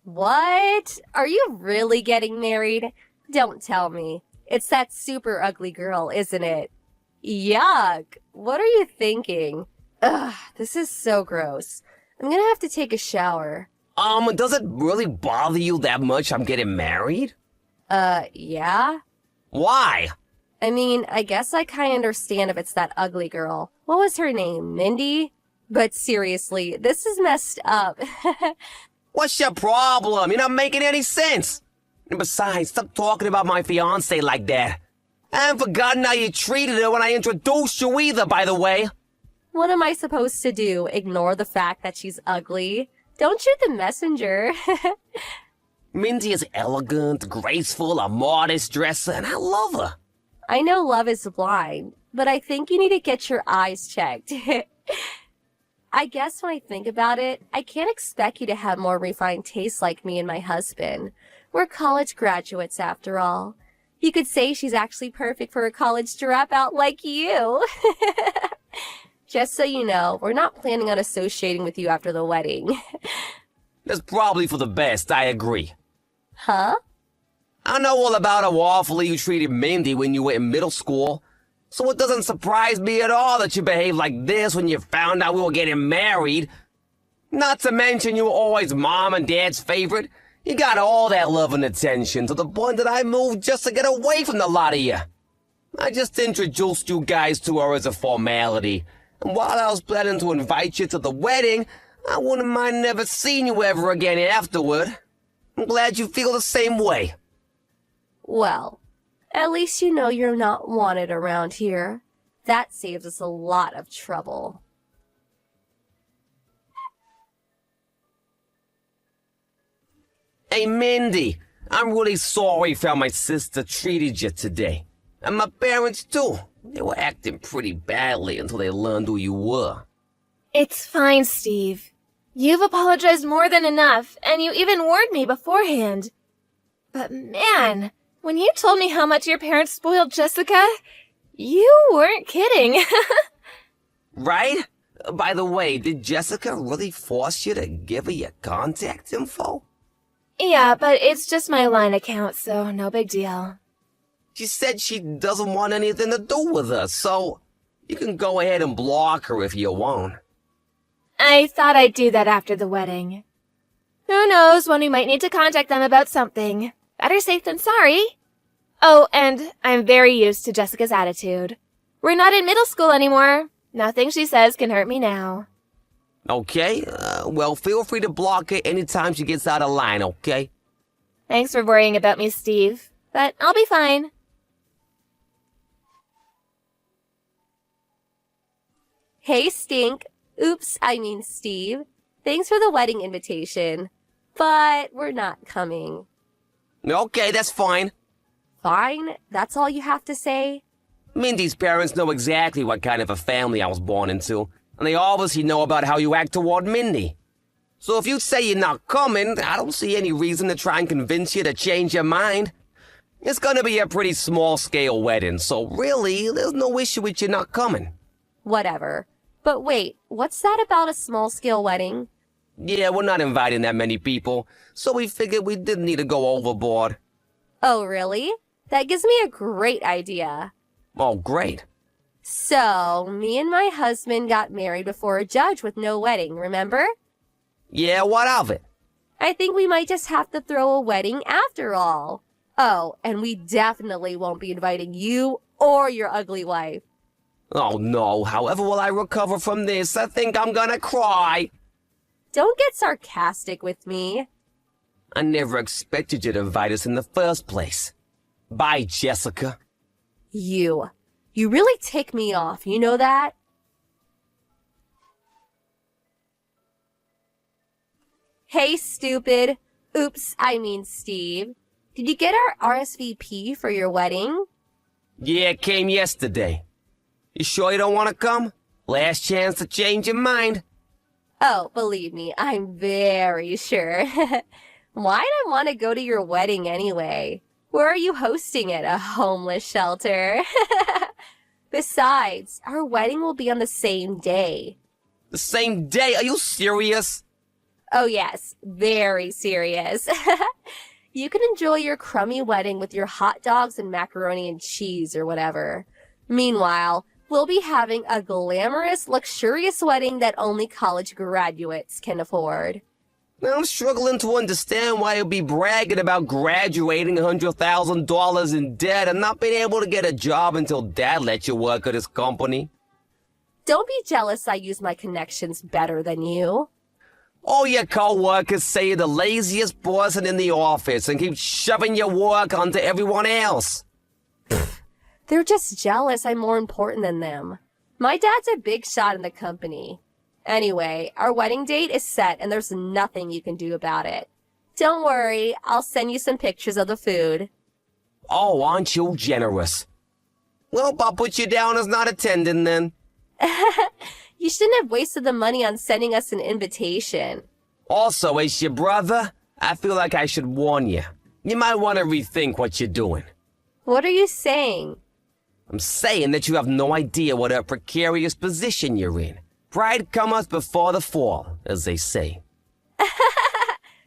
What? Are you really getting married? Don't tell me. It's that super ugly girl, isn't it? Yuck. What are you thinking? Ugh, this is so gross. I'm gonna have to take a shower. Does it really bother you that much I'm getting married? Yeah? Why? I mean, I guess I kinda understand if it's that ugly girl. What was her name? Mindy? But seriously, this is messed up. What's your problem? You're not making any sense. And besides, stop talking about my fiancé like that. I haven't forgotten how you treated her when I introduced you either, by the way. What am I supposed to do? Ignore the fact that she's ugly? Don't shoot the messenger. Mindy is elegant, graceful, a modest dresser, and I love her. I know love is blind, but I think you need to get your eyes checked. I guess when I think about it, I can't expect you to have more refined tastes like me and my husband. We're college graduates after all. You could say she's actually perfect for a college dropout like you. Just so you know, we're not planning on associating with you after the wedding. That's probably for the best, I agree. Huh? I know all about how awfully you treated Mindy when you were in middle school, so it doesn't surprise me at all that you behaved like this when you found out we were getting married. Not to mention you were always Mom and Dad's favorite. You got all that love and attention to the point that I moved just to get away from the lot of you. I just introduced you guys to her as a formality, and while I was planning to invite you to the wedding, I wouldn't mind never seeing you ever again afterward. I'm glad you feel the same way. Well, at least you know you're not wanted around here. That saves us a lot of trouble. Hey, Mindy, I'm really sorry for how my sister treated you today. And my parents, too. They were acting pretty badly until they learned who you were. It's fine, Steve. You've apologized more than enough, and you even warned me beforehand. But man, when you told me how much your parents spoiled Jessica, you weren't kidding. Right? By the way, did Jessica really force you to give her your contact info? Yeah, but it's just my line account, so no big deal. She said she doesn't want anything to do with us, so you can go ahead and block her if you want. I thought I'd do that after the wedding. Who knows when we might need to contact them about something. Better safe than sorry. Oh, and I'm very used to Jessica's attitude. We're not in middle school anymore. Nothing she says can hurt me now. Okay, well, feel free to block her anytime she gets out of line, okay? Thanks for worrying about me, Steve. But I'll be fine. Hey, Stink. Oops, I mean Steve. Thanks for the wedding invitation. But we're not coming. Okay, that's fine. Fine? That's all you have to say? Mindy's parents know exactly what kind of a family I was born into, and they obviously know about how you act toward Mindy. So if you say you're not coming, I don't see any reason to try and convince you to change your mind. It's gonna be a pretty small-scale wedding, so really, there's no issue with you not coming. Whatever. But wait, what's that about a small-scale wedding? Yeah, we're not inviting that many people, so we figured we didn't need to go overboard. Oh, really? That gives me a great idea. Oh, great. So, me and my husband got married before a judge with no wedding, remember? Yeah, what of it? I think we might just have to throw a wedding after all. Oh, and we definitely won't be inviting you or your ugly wife. Oh, no. However will I recover from this? I think I'm gonna cry. Don't get sarcastic with me. I never expected you to invite us in the first place. Bye, Jessica. You really tick me off, you know that? Hey, stupid. Oops, I mean Steve. Did you get our RSVP for your wedding? Yeah, it came yesterday. You sure you don't want to come? Last chance to change your mind. Oh, believe me, I'm very sure. Why'd I want to go to your wedding anyway? Where are you hosting it? A homeless shelter? Besides, our wedding will be on the same day. The same day? Are you serious? Oh yes, very serious. You can enjoy your crummy wedding with your hot dogs and macaroni and cheese or whatever. Meanwhile, we'll be having a glamorous, luxurious wedding that only college graduates can afford. Now, I'm struggling to understand why you'll be bragging about graduating $100,000 in debt and not being able to get a job until Dad lets you work at his company. Don't be jealous I use my connections better than you. All your co-workers say you're the laziest person in the office and keep shoving your work onto everyone else. They're just jealous I'm more important than them. My dad's a big shot in the company. Anyway, our wedding date is set and there's nothing you can do about it. Don't worry, I'll send you some pictures of the food. Oh, aren't you generous? Well, I'll put you down as not attending then. You shouldn't have wasted the money on sending us an invitation. Also, as your brother, I feel like I should warn you. You might want to rethink what you're doing. What are you saying? I'm saying that you have no idea what a precarious position you're in. Pride cometh before the fall, as they say.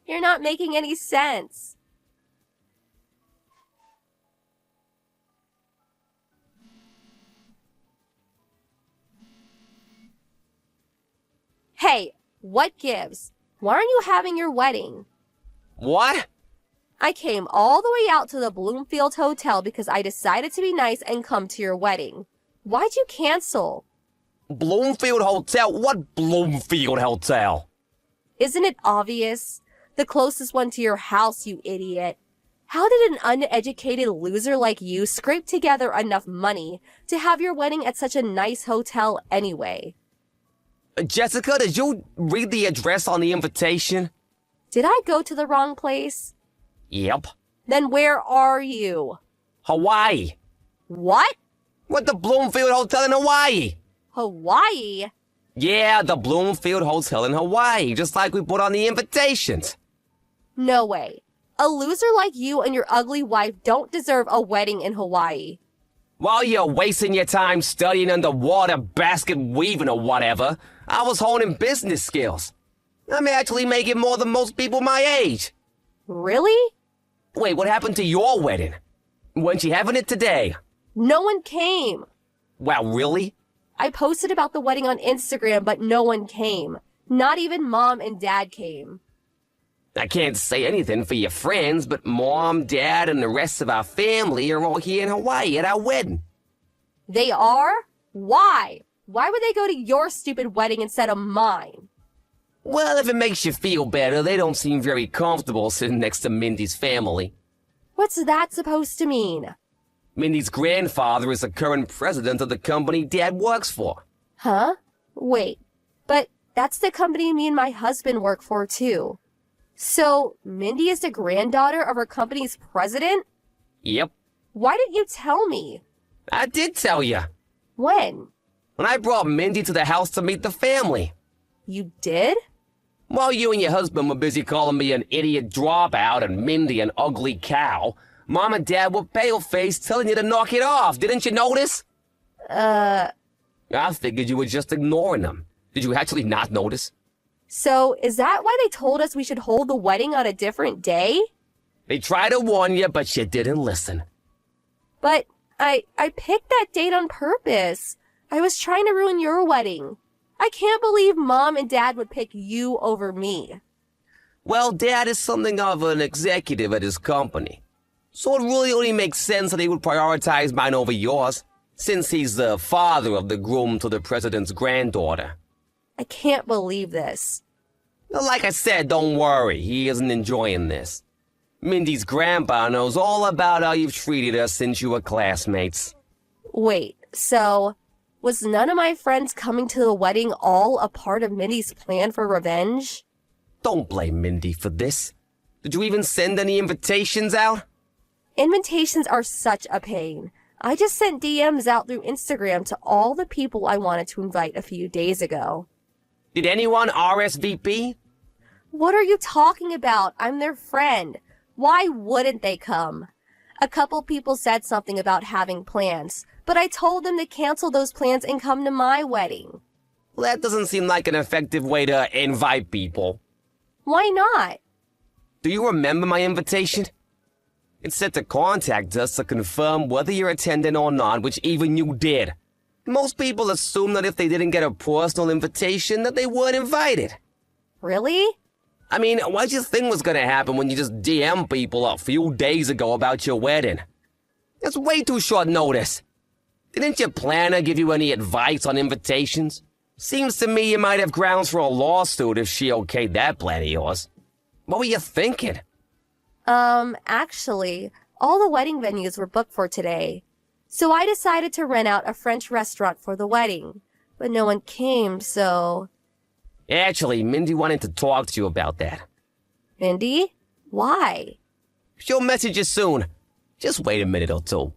You're not making any sense. Hey, what gives? Why aren't you having your wedding? What? I came all the way out to the Bloomfield Hotel because I decided to be nice and come to your wedding. Why'd you cancel? Bloomfield Hotel? What Bloomfield Hotel? Isn't it obvious? The closest one to your house, you idiot. How did an uneducated loser like you scrape together enough money to have your wedding at such a nice hotel anyway? Jessica, did you read the address on the invitation? Did I go to the wrong place? Yep. Then where are you? Hawaii. What? What, the Bloomfield Hotel in Hawaii? Hawaii? Yeah, the Bloomfield Hotel in Hawaii, just like we put on the invitations. No way. A loser like you and your ugly wife don't deserve a wedding in Hawaii. While you're wasting your time studying underwater basket weaving or whatever, I was honing business skills. I'm actually making more than most people my age. Really? Wait, what happened to your wedding? Weren't you having it today? No one came. Wow, really? I posted about the wedding on Instagram, but no one came. Not even Mom and Dad came. I can't say anything for your friends, but Mom, Dad, and the rest of our family are all here in Hawaii at our wedding. They are? Why? Why would they go to your stupid wedding instead of mine? Well, if it makes you feel better, they don't seem very comfortable sitting next to Mindy's family. What's that supposed to mean? Mindy's grandfather is the current president of the company Dad works for. Huh? Wait, but that's the company me and my husband work for too. So, Mindy is the granddaughter of our company's president? Yep, Why didn't you tell me? I did tell you. When? When I brought Mindy to the house to meet the family. You did? While you and your husband were busy calling me an idiot dropout and Mindy an ugly cow, Mom and Dad were pale-faced telling you to knock it off. Didn't you notice? I figured you were just ignoring them. Did you actually not notice? So, is that why they told us we should hold the wedding on a different day? They tried to warn you, but you didn't listen. But I picked that date on purpose. I was trying to ruin your wedding. I can't believe Mom and Dad would pick you over me. Well, Dad is something of an executive at his company. So it really only makes sense that he would prioritize mine over yours, since he's the father of the groom to the president's granddaughter. I can't believe this. Like I said, don't worry, he isn't enjoying this. Mindy's grandpa knows all about how you've treated us since you were classmates. Wait, so was none of my friends coming to the wedding all a part of Mindy's plan for revenge? Don't blame Mindy for this. Did you even send any invitations out? Invitations are such a pain. I just sent DMs out through Instagram to all the people I wanted to invite a few days ago. Did anyone RSVP? What are you talking about? I'm their friend. Why wouldn't they come? A couple people said something about having plans, but I told them to cancel those plans and come to my wedding. Well, that doesn't seem like an effective way to invite people. Why not? Do you remember my invitation? It said to contact us to confirm whether you're attending or not, which even you did. Most people assume that if they didn't get a personal invitation, that they weren't invited. Really? I mean, what'd you think was gonna happen when you just DM people a few days ago about your wedding? That's way too short notice. Didn't your planner give you any advice on invitations? Seems to me you might have grounds for a lawsuit if she okayed that plan of yours. What were you thinking? Actually, all the wedding venues were booked for today. So I decided to rent out a French restaurant for the wedding. But no one came, so... Actually, Mindy wanted to talk to you about that. Mindy? Why? She'll message you soon. Just wait a minute or two.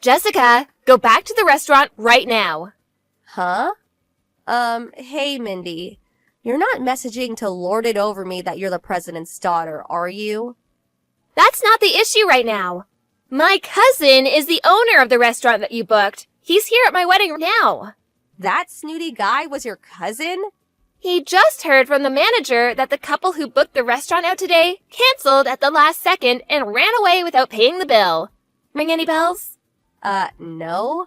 Jessica, go back to the restaurant right now. Huh? Hey, Mindy. You're not messaging to lord it over me that you're the president's daughter, are you? That's not the issue right now. My cousin is the owner of the restaurant that you booked. He's here at my wedding now. That snooty guy was your cousin? He just heard from the manager that the couple who booked the restaurant out today canceled at the last second and ran away without paying the bill. Ring any bells? No.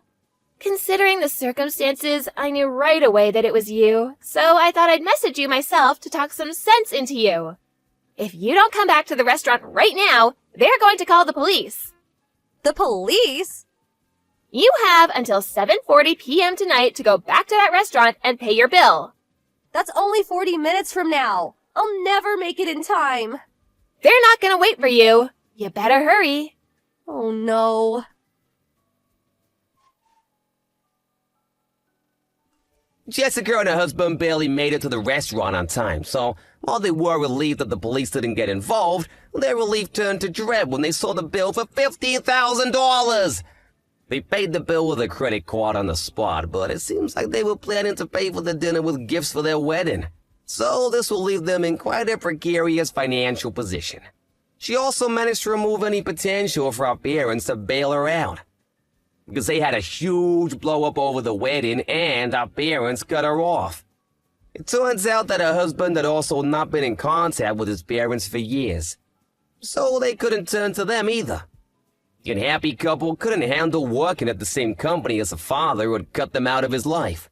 Considering the circumstances, I knew right away that it was you, so I thought I'd message you myself to talk some sense into you. If you don't come back to the restaurant right now, they're going to call the police. The police? You have until 7:40 p.m. tonight to go back to that restaurant and pay your bill. That's only 40 minutes from now. I'll never make it in time. They're not going to wait for you. You better hurry. Oh no. Jessica and her husband barely made it to the restaurant on time, so while they were relieved that the police didn't get involved, their relief turned to dread when they saw the bill for $15,000. They paid the bill with a credit card on the spot, but it seems like they were planning to pay for the dinner with gifts for their wedding. So this will leave them in quite a precarious financial position. She also managed to remove any potential for our parents to bail her out, because they had a huge blow-up over the wedding and our parents cut her off. It turns out that her husband had also not been in contact with his parents for years, so they couldn't turn to them either. The unhappy couple couldn't handle working at the same company as a father who had cut them out of his life,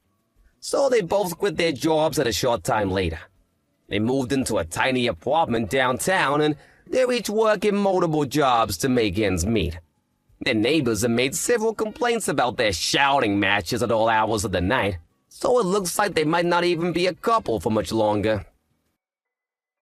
so they both quit their jobs at a short time later. They moved into a tiny apartment downtown, and they're each working multiple jobs to make ends meet. Their neighbors have made several complaints about their shouting matches at all hours of the night, so it looks like they might not even be a couple for much longer.